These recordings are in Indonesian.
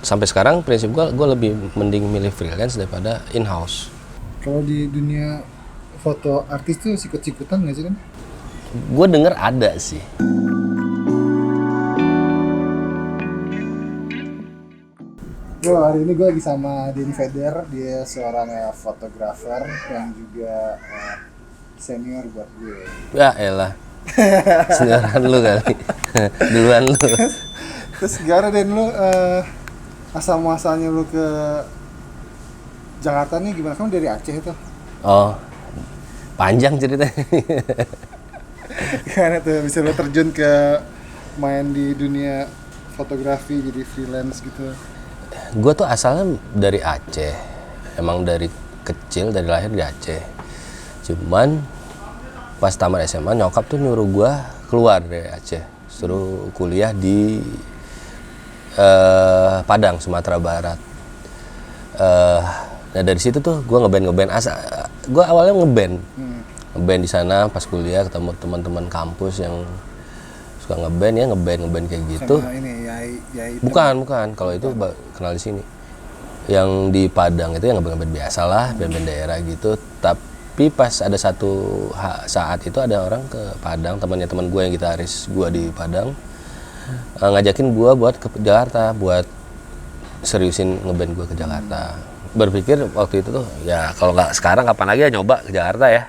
sampai sekarang prinsip gue lebih mending milih freelance daripada in-house. Kalau di dunia foto artis tuh sikut-sikutan nggak sih kan? Gue denger ada sih. Bro, hari ini gue lagi sama Denny Feder. Dia seorang fotografer yang juga senior buat gue. Ya elah. Senioran lu kali. Duluan lu. Terus gimana Den lu asal muasalnya lu ke Jakarta nih gimana? Kamu dari Aceh tuh? Oh, panjang ceritanya. Gimana tuh bisa lu terjun ke main di dunia fotografi jadi freelance gitu? Gue tuh asalnya dari Aceh. Emang dari kecil, dari lahir di Aceh. Cuman pas tamat SMA nyokap tuh nyuruh gue keluar dari Aceh. Suruh kuliah di Padang, Sumatera Barat. Nah dari situ tuh gue ngeband. Gue awalnya ngeband di sana pas kuliah, ketemu teman-teman kampus yang suka ngeband kayak gitu. Sama ini Yai Bukan. Kalau itu kenal di sini. Yang di Padang itu yang ngeband biasa lah, band-band daerah gitu. Tapi pas ada satu saat itu ada orang ke Padang, temannya teman gue yang gitaris gue di Padang, ngajakin gue buat ke Jakarta, buat seriusin ngeband gue ke Jakarta. Berpikir waktu itu tuh ya kalau nggak sekarang kapan lagi ya nyoba ke Jakarta ya.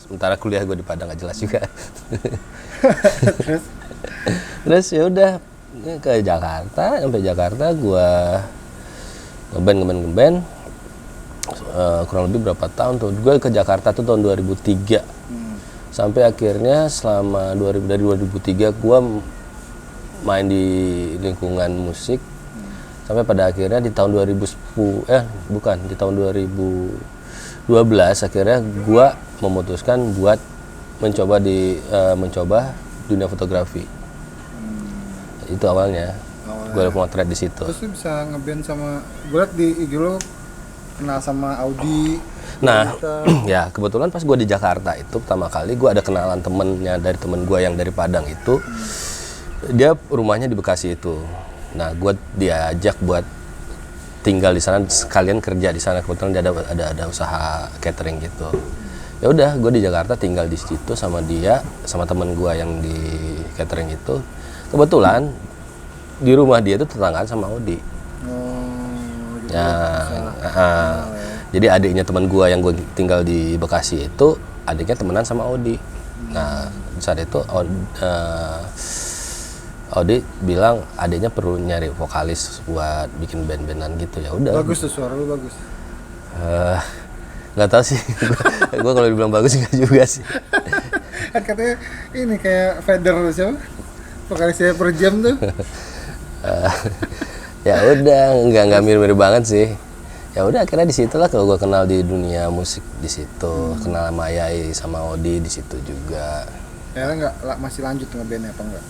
Sementara kuliah gue di Padang nggak jelas juga. Terus ya udah ke Jakarta, sampai Jakarta gue ngeband. Kurang lebih berapa tahun tuh? Gue ke Jakarta tuh tahun 2003. Sampai akhirnya selama dari 2003 gue main di lingkungan musik. Sampai pada akhirnya di tahun 2010 di tahun 2012 akhirnya gue memutuskan buat mencoba dunia fotografi. Itu awalnya. Gue motret di situ. Terus lu bisa ngeband sama, gue liat di IG lo kenal sama Audi. Nah, ya kebetulan pas gue di Jakarta itu pertama kali gue ada kenalan temennya dari temen gue yang dari Padang itu. Dia rumahnya di Bekasi itu. Nah, gue diajak buat tinggal di sana, sekalian kerja di sana. Kebetulan dia ada usaha catering gitu. Ya udah, gue di Jakarta tinggal di situ sama dia, sama temen gue yang di catering itu. Kebetulan di rumah dia itu tetanggaan sama Audi. Jadi adiknya teman gue yang gue tinggal di Bekasi itu, adiknya temenan sama Audi. Nah, saat itu Audi bilang adiknya perlu nyari vokalis buat bikin band-bandan gitu. Ya udah. Bagus tuh, suara lu bagus. Nggak tahu sih. Gue kalau dibilang bagus nggak juga sih. Kan katanya ini kayak Feder siapa? Vokalisnya per jam tuh. Ya udah, nggak mirip-mirip banget sih. Ya udah, akhirnya di situlah kalau gue kenal di dunia musik di situ, kenal sama Yai sama Audi di situ juga. Akhirnya masih lanjut ngebandnya apa enggak?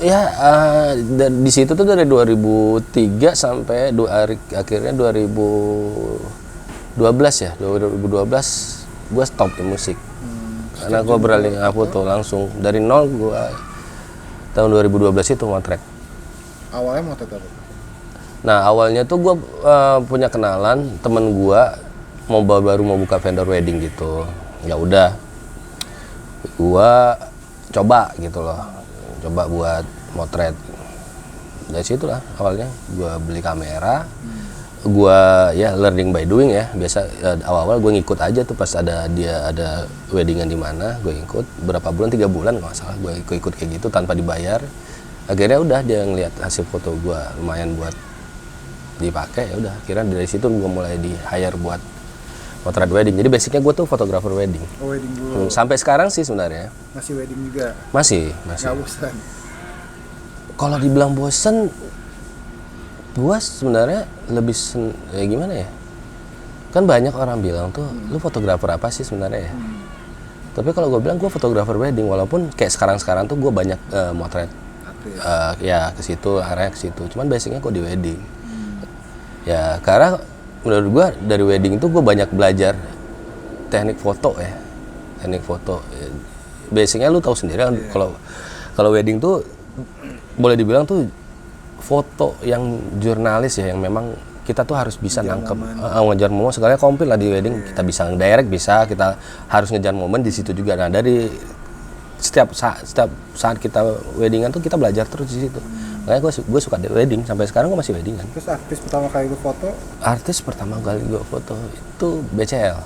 Ya di situ tuh dari 2003 sampai akhirnya 2012 ya, 2012 gue stop di musik. Karena gue beralih foto langsung dari nol. Gue tahun 2012 itu motret. Awalnya motret apa? Nah awalnya tuh gue punya kenalan temen gue baru mau buka vendor wedding gitu. Ya udah, gue coba gitu loh, coba buat motret. Dari situ lah awalnya gue beli kamera. Gue ya learning by doing ya. Biasa awal-awal gue ngikut aja tuh pas ada weddingan di mana, gue ikut berapa bulan, 3 bulan kalau nggak salah gue ikut kayak gitu tanpa dibayar. Akhirnya udah dia ngelihat hasil foto gue lumayan buat dipakai, ya udah akhirnya dari situ gue mulai di hire buat motret wedding. Jadi basicnya gue tuh fotografer wedding. Oh, wedding dulu. Sampai sekarang sih sebenarnya. Masih wedding juga? Masih. Nggak bosan? Kalau dibilang bosen, gue sebenarnya lebih gimana ya? Kan banyak orang bilang tuh, lu fotografer apa sih sebenarnya ya? Tapi kalau gue bilang gue fotografer wedding, walaupun kayak sekarang tuh gue banyak motret. Ya ke situ, arahnya ke situ. Cuman basicnya kok di wedding. Ya karena menurut gue dari wedding itu gue banyak belajar teknik foto ya. Teknik foto. Basicnya lu tahu sendiri kan, kalau wedding tuh boleh dibilang tuh foto yang jurnalis ya, yang memang kita tuh harus bisa nangkep ngejar momen segala komplit lah di wedding. Kita bisa direct, bisa kita harus ngejar momen di situ juga. Nah dari setiap saat kita weddingan tuh kita belajar terus di situ. Makanya gue suka wedding, sampai sekarang gue masih weddingan. Terus artis pertama kali gue foto? Artis pertama kali gue foto itu BCL.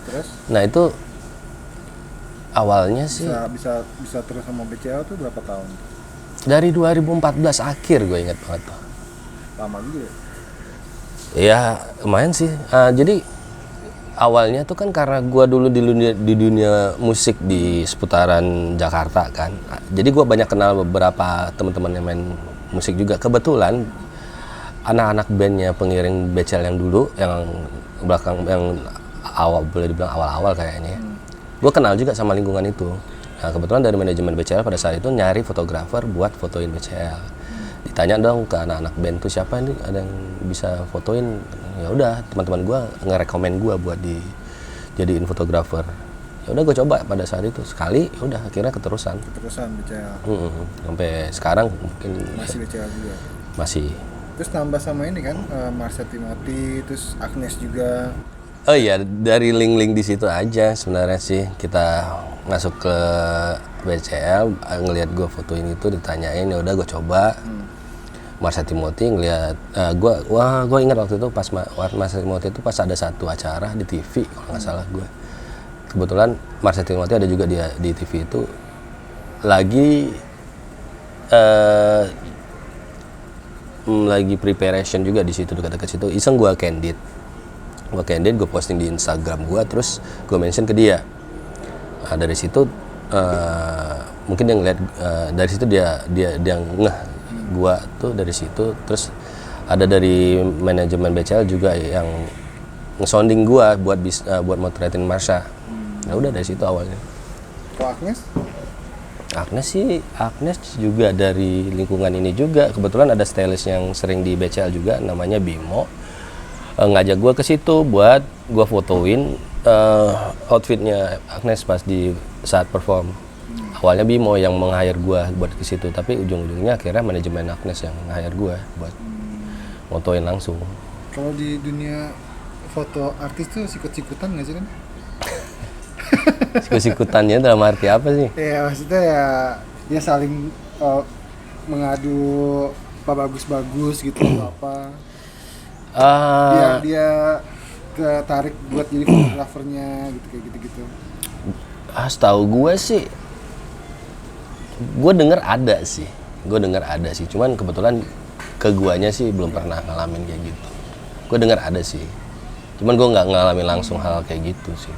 Terus? Nah itu awalnya sih bisa terus sama BCL tuh berapa tahun? Dari 2014 akhir gue ingat banget tuh. Lama juga ya? Ya lumayan sih. Jadi awalnya tuh kan karena gue dulu di dunia musik di seputaran Jakarta kan. Jadi gue banyak kenal beberapa teman-teman yang main musik juga. Kebetulan anak-anak bandnya pengiring BCL yang dulu, yang belakang, yang awal, boleh dibilang awal-awal kayaknya. Gue kenal juga sama lingkungan itu. Nah kebetulan dari manajemen BCL pada saat itu nyari fotografer buat fotoin BCL. Ditanya dong ke anak-anak band tuh siapa ini ada yang bisa fotoin. Ya udah teman-teman gue ngerekomen gue buat dijadiin fotografer. Ya udah gue coba pada saat itu sekali, ya udah akhirnya keterusan BCL. Sampai sekarang mungkin masih BCL juga. Masih. Terus tambah sama ini kan Marsha Timothy, terus Agnes juga. Oh iya, dari link-link di situ aja sebenarnya sih kita masuk ke BCL, ngelihat gue fotoin itu, ditanyain, ya udah gue coba. Marsha Timothy ngelihat, gue ingat waktu itu pas Marsha Timothy itu pas ada satu acara di TV kalau nggak salah gue. Kebetulan Marsha Timothy ada juga di TV itu lagi preparation juga di situ, dekat-dekat situ. Iseng gue candid, gue posting di Instagram gue, terus gue mention ke dia. Nah, dari situ mungkin dia ngeliat, dari situ dia ngeh gue tuh dari situ. Terus ada dari manajemen BCL juga yang nge-sounding gue buat motretin Marsha. Ya udah dari situ awalnya. Kalau Agnes juga dari lingkungan ini juga. Kebetulan ada stylist yang sering di BCL juga, namanya Bimo. Ngajak gue ke situ buat gue fotoin outfitnya Agnes pas di saat perform. Awalnya Bimo yang meng-hire gue buat ke situ, tapi ujung-ujungnya akhirnya manajemen Agnes yang nge-hire gue buat fotoin langsung. Kalau di dunia foto artis tuh sikut-sikutan nggak sih kan? Sikut-sikutannya dalam arti apa sih? Ya maksudnya ya saling mengadu apa bagus-bagus gitu apa. Dia ketarik buat jadi fotografernya gitu, kayak gitu-gitu. Setahu gue sih, gue dengar ada sih, cuman kebetulan ke guanya sih belum pernah ngalamin kayak gitu. Gue dengar ada sih, cuman gue nggak ngalamin langsung hal kayak gitu sih.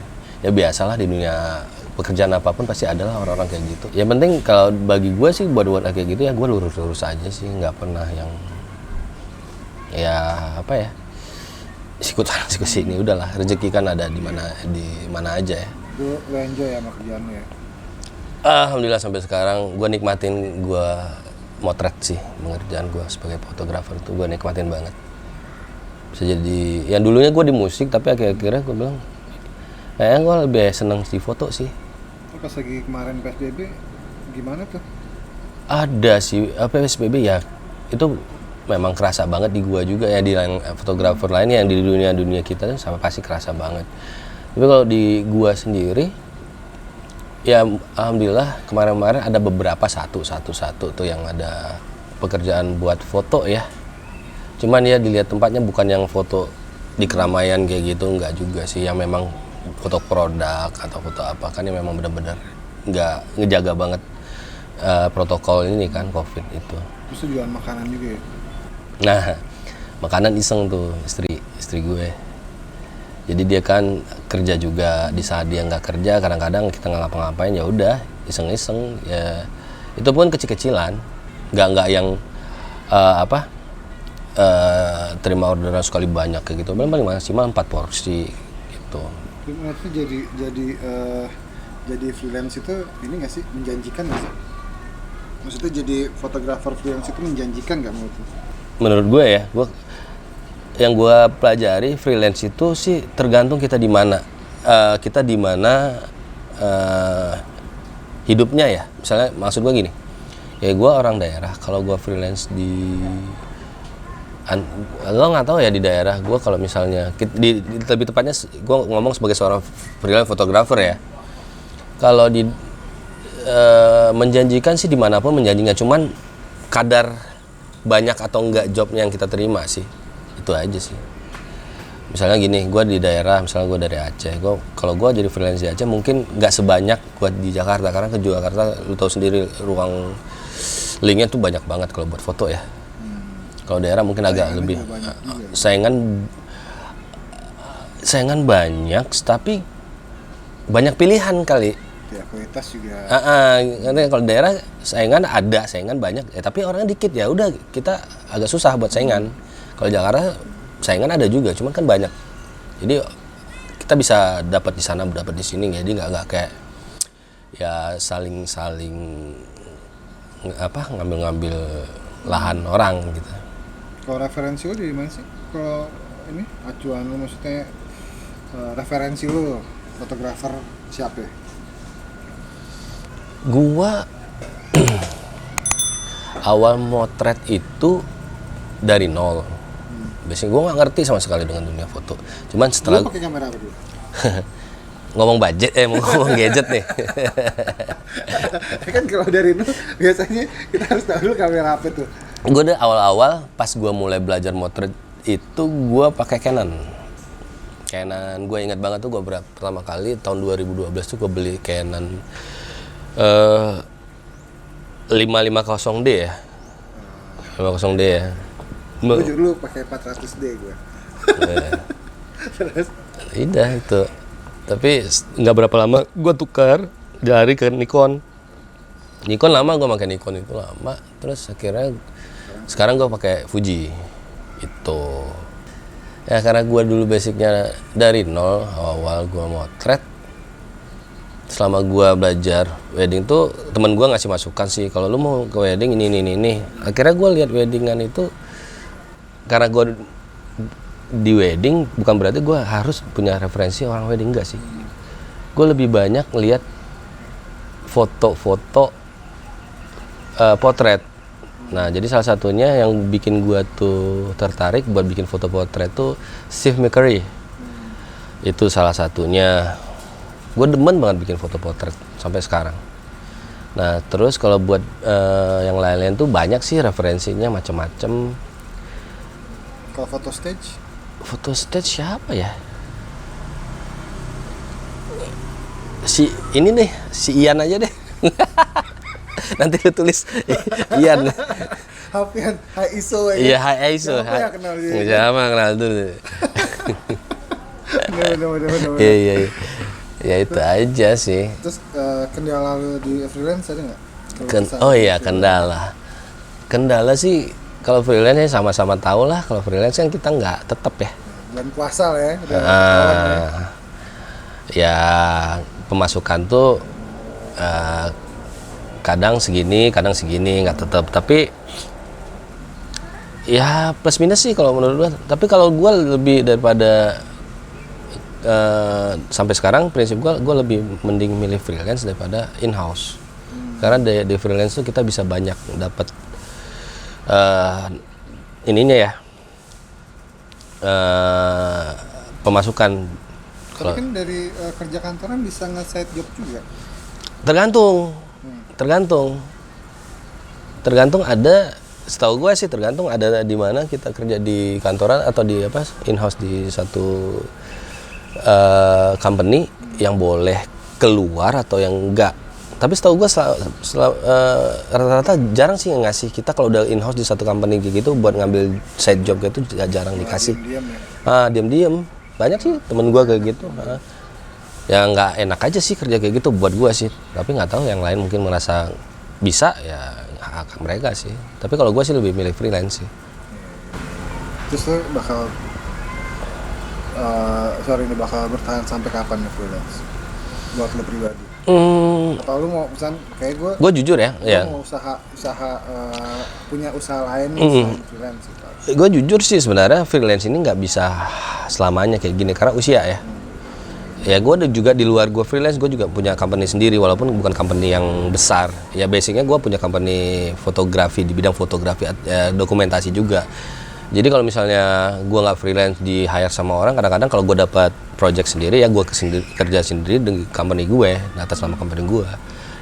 Ya biasalah di dunia pekerjaan apapun pasti adalah orang-orang kayak gitu. Yang penting kalau bagi gue sih buat kayak gitu ya gue lurus-lurus aja sih, nggak pernah yang ya apa ya sikut sana sikut sini. Udahlah, rezeki kan ada di mana aja ya. Lu enjoy ya sama kerjaan lu ya? Alhamdulillah sampai sekarang gue nikmatin gue motret sih, pengerjaan gue sebagai fotografer tuh gue nikmatin banget. Bisa jadi, yang dulunya gue di musik tapi akhir-akhirnya gue bilang kayaknya gue lebih seneng di foto sih. Pas lagi kemarin PSBB gimana tuh? Ada sih, PSBB ya itu memang kerasa banget di gue juga ya, di fotografer lain yang di dunia kita tuh sama pasti kerasa banget. Tapi kalau di gue sendiri ya alhamdulillah kemarin-kemarin ada beberapa satu tuh yang ada pekerjaan buat foto ya. Cuman ya dilihat tempatnya bukan yang foto di keramaian kayak gitu, enggak juga sih, yang memang foto produk atau foto apa kan yang memang benar-benar nggak ngejaga banget protokol ini kan COVID itu. Terus jualan makanan juga ya? Nah, makanan iseng tuh istri gue. Jadi dia kan kerja juga, di saat dia nggak kerja kadang-kadang kita nggak ngapa-ngapain ya udah iseng-iseng ya, itu pun kecil-kecilan, nggak yang terima orderan sekali banyak kayak gitu, paling maksimal 4 porsi gitu. Itu jadi freelance itu ini nggak sih, menjanjikan nggak sih? Maksudnya jadi fotografer freelance itu menjanjikan nggak menurut lu? Menurut gue ya, yang gue pelajari freelance itu sih tergantung kita di mana, hidupnya ya. Misalnya maksud gue gini, Kayak gue orang daerah, kalau gue freelance di lo nggak tahu ya di daerah gue, kalau misalnya lebih tepatnya gue ngomong sebagai seorang freelance fotografer ya. Kalau di menjanjikan sih dimanapun menjanjikan, cuman kadar banyak atau enggak jobnya yang kita terima sih, itu aja sih. Misalnya gini, gue di daerah, misalnya gue dari Aceh, kalau gue jadi freelance di Aceh mungkin nggak sebanyak gue di Jakarta, karena ke Jakarta lu tahu sendiri ruang linknya tuh banyak banget kalau buat foto ya. Kalau daerah mungkin agak lebih saingan banyak, tapi banyak pilihan kali. Ya, kualitas juga. Karena kalau daerah saingan banyak, tapi orangnya dikit, ya udah kita agak susah buat saingan. Kalau Jakarta saingan ada juga, cuman kan banyak. Jadi kita bisa dapat di sana, dapat di sini, jadi nggak kayak ya saling ngambil lahan orang gitu. Kalau referensi lu dari mana sih? Kalau ini acuan lu, maksudnya referensi lu fotografer siapa ya? Gua awal motret itu dari nol. Biasanya gue nggak ngerti sama sekali dengan dunia foto. Cuman setelah lu pakai kamera apa dulu? ngomong gadget nih. Kan kalau dari itu biasanya kita harus tahu dulu kamera apa tuh. Gue udah awal-awal pas gue mulai belajar motret itu gue pakai Canon. Gue ingat banget tuh gue pertama kali tahun 2012 tuh gue beli Canon 550D ya. 550D ya. Gue dulu pakai 400D gue. Terus? Udah itu. Tapi nggak berapa lama gue tukar dari ke Nikon. Nikon lama gue pakai Nikon itu lama. Terus akhirnya sekarang gue pakai Fuji. Itu. Ya karena gue dulu basicnya dari nol, awal gue motret. Selama gue belajar wedding tuh temen gue ngasih masukan sih, kalau lu mau ke wedding ini. Akhirnya gue lihat weddingan itu, karena gue di wedding bukan berarti gue harus punya referensi orang wedding, enggak sih. Gue lebih banyak lihat foto-foto potret. Nah jadi salah satunya yang bikin gue tuh tertarik buat bikin foto potret tuh Steve McCurry. Itu salah satunya. Gue demen banget bikin foto potret sampai sekarang. Nah terus kalau buat yang lain-lain tuh banyak sih referensinya macam-macam. Kalau foto stage? Foto stage siapa ya? Si Ian aja deh. Nanti lu tulis Ian. Hafian, High ISO ya? Iya, High ISO. Siapa yang kenal dia? Siapa kenal dulu. Bener. Iya. Ya itu aja sih. Terus kendala lu di freelance ada nggak? Kendala sih kalau freelance ya sama-sama tahu lah. Kalau freelance kan kita nggak tetap ya. Bulan puasa lah ya. Ya pemasukan tuh kadang segini nggak tetap. Tapi ya plus minus sih kalau menurut gue. Tapi kalau gue lebih daripada sampai sekarang prinsip gue lebih mending milih freelance daripada in-house. Karena di freelance tuh kita bisa banyak dapat pemasukan. Tapi kan dari kerja kantoran bisa nge-side job juga. Tergantung ada, setahu gue sih tergantung ada di mana kita kerja, di kantoran atau di in-house di satu company yang boleh keluar atau yang enggak. Tapi setahu gue rata-rata jarang sih yang ngasih kita kalau udah in-house di satu company gitu buat ngambil side job gitu, jarang dikasih. Diam-diam. Banyak sih temen gue kayak gitu. Ya nggak enak aja sih kerja kayak gitu buat gue sih. Tapi nggak tahu yang lain mungkin merasa bisa, ya hak mereka sih. Tapi kalau gue sih lebih milih freelance sih. Terus lu bakal bakal bertahan sampai kapan nih freelance buat lo pribadi? Atau lu mau pesan kayak gue Jujur ya, mau usaha punya usaha lain selain freelance gitu. Gue jujur sih sebenarnya freelance ini nggak bisa selamanya kayak gini karena usia ya. Ya gue juga di luar gue freelance, gue juga punya company sendiri walaupun bukan company yang besar. Ya basicnya gue punya company fotografi di bidang fotografi, dokumentasi juga. Jadi kalau misalnya gue nggak freelance di hire sama orang, kadang-kadang kalau gue dapat project sendiri ya gue kerja sendiri dengan company gue, atas nama company gue.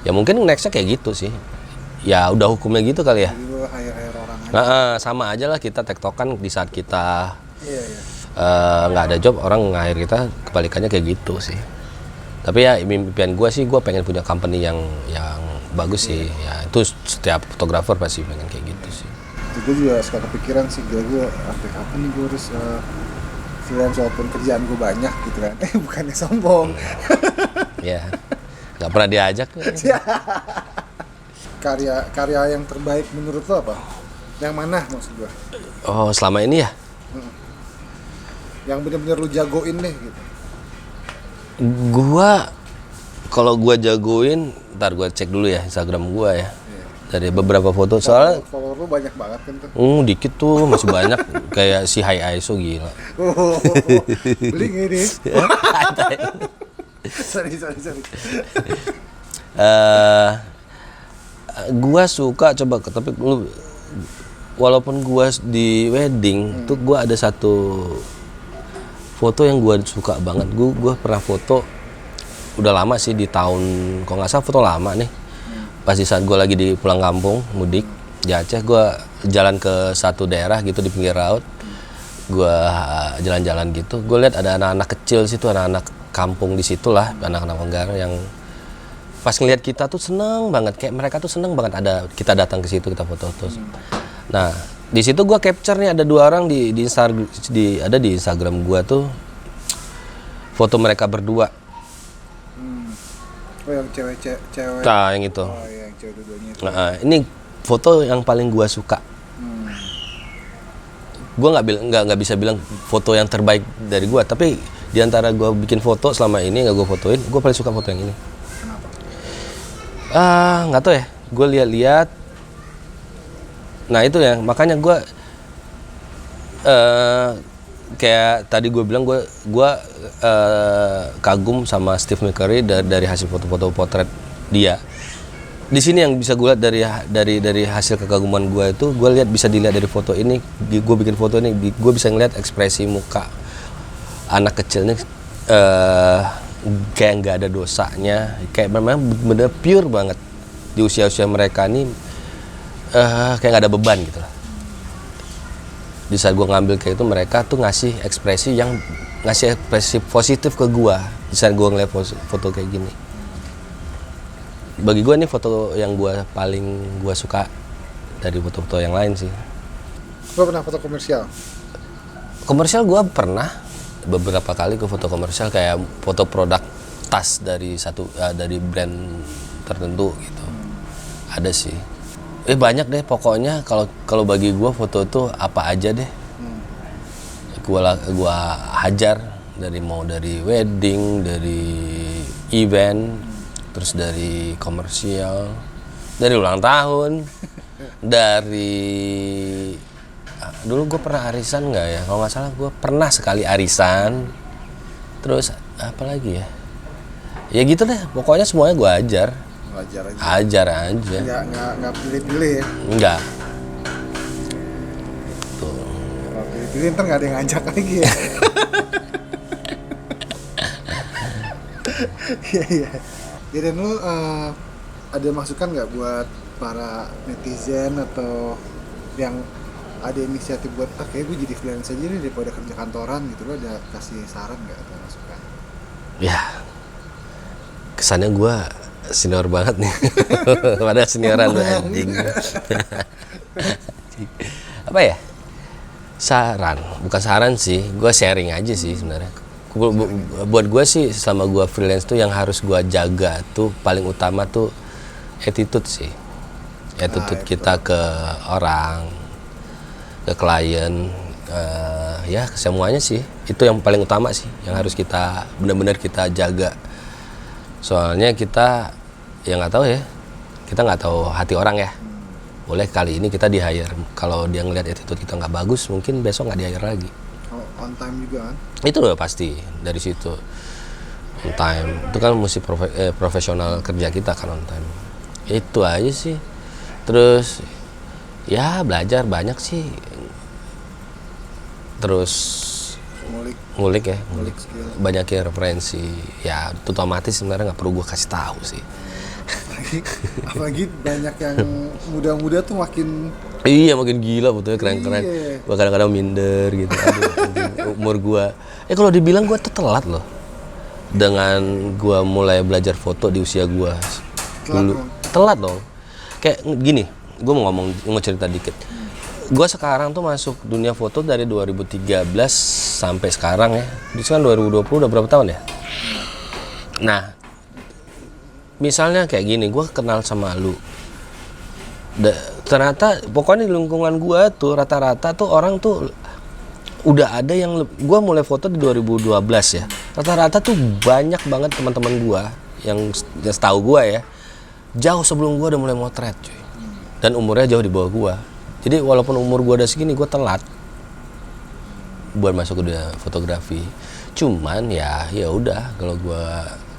Ya mungkin nextnya kayak gitu sih. Ya udah hukumnya gitu kali ya. Jadi lu hire orang aja. Nah, sama aja lah kita tektokan di saat kita Iya, iya. nggak ada job, orang nge-hire kita, kebalikannya kayak gitu sih. Tapi ya impian gue sih, gue pengen punya company yang bagus sih. Ya itu setiap fotografer pasti pengen kayak gitu sih. Gue juga suka kepikiran sih, gue sampai kapan nih gue harus freelance walaupun kerjaan gue banyak gitu kan. Bukannya sombong. Ya nggak pernah diajak. Karya yang terbaik menurut lo apa? Yang mana maksud gue? Oh, selama ini ya? Yang benar-benar lu jagoin deh gitu. Kalau gua jagoin, ntar gua cek dulu ya Instagram gua ya. Dari beberapa foto, soalnya follower lu banyak banget kan tuh. dikit tuh, masih banyak. Kayak si Hai Aiso gila. Beli nggak ini? Sorry. Gua suka coba, tapi lu walaupun gua di wedding tuh gua ada satu foto yang gua suka banget. Gua pernah foto udah lama sih, di tahun, kalau nggak salah foto lama nih. Pas di saat gua lagi di pulang kampung mudik di Aceh, gua jalan ke satu daerah gitu di pinggir laut. Gua jalan-jalan gitu, gua lihat ada anak-anak kecil situ, anak-anak kampung di situ lah, anak-anak Manggarai yang pas ngelihat kita tuh seneng banget, kayak mereka tuh seneng banget ada kita datang ke situ, kita foto-foto. Nah, di situ gua capture nih ada 2 orang di Instagram gua tuh foto mereka berdua. Oh, yang cewek. Nah, yang itu. Oh, yang cewek dua-duanya itu. Nah, ini foto yang paling gua suka. Gua nggak bisa bilang foto yang terbaik dari gua, tapi di antara gua bikin foto selama ini nggak gua fotoin, gua paling suka foto yang ini. Kenapa? Nggak tahu ya, gue lihat. Nah itu ya, makanya gue kayak tadi gue bilang gue kagum sama Steve McCurry dari hasil foto-foto potret dia. Di sini yang bisa gue lihat dari hasil kekaguman gue itu, gue lihat bisa dilihat dari foto ini. Gue bikin foto ini, gue bisa ngeliat ekspresi muka anak kecilnya kayak nggak ada dosanya, kayak memang bener pure banget di usia mereka nih, kayak nggak ada beban gitu lah. Di saat gue ngambil kayak itu, mereka tuh ngasih ekspresi positif ke gue di saat gue ngeliat foto kayak gini. Bagi gue ini foto yang paling gue suka dari foto-foto yang lain sih. Lo pernah foto komersial? Komersial gue pernah beberapa kali ke foto komersial, kayak foto produk tas dari brand tertentu gitu. Ada sih. Banyak deh pokoknya, kalau bagi gue foto itu apa aja deh. Gua hajar dari wedding, dari event, terus dari komersial, dari ulang tahun, dari dulu gue pernah arisan nggak ya? Kalau nggak salah gue pernah sekali arisan. Terus apa lagi ya? Ya gitu deh. Pokoknya semuanya gue ajar. Ajar aja. Nggak pilih-pilih ya? Enggak. Tuh. Kalau pilih-pilih ntar nggak ada yang ngajak lagi ya. Iya. Ya, dan lu ada masukan nggak buat para netizen atau yang ada inisiatif buat kayak gue jadi freelance aja nih daripada kerja kantoran gitu, lo ada kasih saran nggak atau masukan? Ya, kesannya gue senior banget nih. Padahal senioran lu anjing. Apa ya? Saran, bukan saran sih, gue sharing aja sih sebenarnya. Buat gue sih, selama gue freelance tuh yang harus gue jaga tuh paling utama tuh attitude sih. Attitude kita ke orang, ke klien, ya semuanya sih. Itu yang paling utama sih, yang harus kita benar-benar kita jaga. Soalnya kita ya nggak tahu ya, kita nggak tahu hati orang ya. Boleh kali ini kita di-hire, kalau dia ngeliat attitude kita nggak bagus, mungkin besok nggak di-hire lagi. Kalau on time juga kan? Itu udah pasti dari situ. on time. Itu kan mesti profesional kerja kita kan on time. Itu aja sih. Terus ya belajar banyak sih. Terus ngulik banyakin referensi. Ya itu otomatis sebenarnya nggak perlu gue kasih tahu sih. Apalagi banyak yang muda-muda tuh makin Iya makin gila betul keren-keren. Iya. Gua kadang-kadang minder gitu. Aduh, anjing, umur gua. Kalau dibilang gua tuh telat loh. Dengan gua mulai belajar foto di usia gua dulu. Telat dong. Kayak gini, gua mau cerita dikit. Gua sekarang tuh masuk dunia foto dari 2013 sampai sekarang ya. Di kan 2020 udah berapa tahun ya? Nah, misalnya kayak gini, gua kenal sama lu. Ternyata pokoknya di lingkungan gua tuh rata-rata tuh orang tuh udah ada yang gua mulai foto di 2012 ya. Rata-rata tuh banyak banget teman-teman gua yang setahu gua ya jauh sebelum gua udah mulai motret cuy. Dan umurnya jauh di bawah gua. Jadi walaupun umur gua udah segini gua telat buat masuk ke dunia fotografi. Cuman ya udah kalau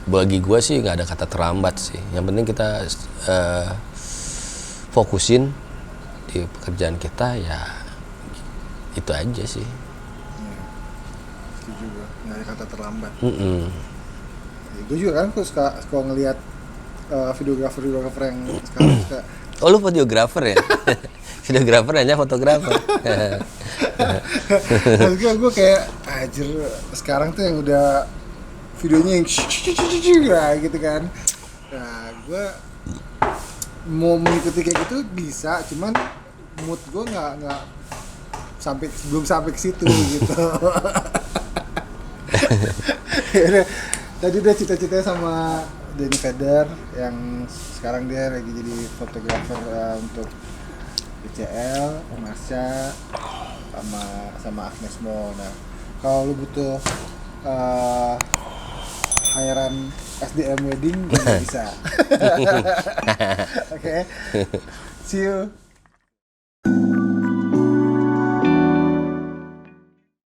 bagi gua sih nggak ada kata terlambat sih. Yang penting kita fokusin di pekerjaan kita ya itu aja sih. Setuju gue, nggak ada kata terlambat. Gue juga kan suka ngelihat videografer yang sekarang suka. Oh lu fotografer ya? Videografer hanya fotografer. Terus gue kayak anjir sekarang tuh yang udah videonya yang gitu kan. Nah gue mau mengikuti kayak gitu bisa, cuman mood gue nggak belum sampai ke situ gitu. Tadi udah cita-citanya sama Denny Feder yang sekarang dia lagi jadi fotografer untuk BCL, Marsha, sama Agnes Mo. Nah kalau lu butuh hirean SDM wedding juga bisa. Oke. See you.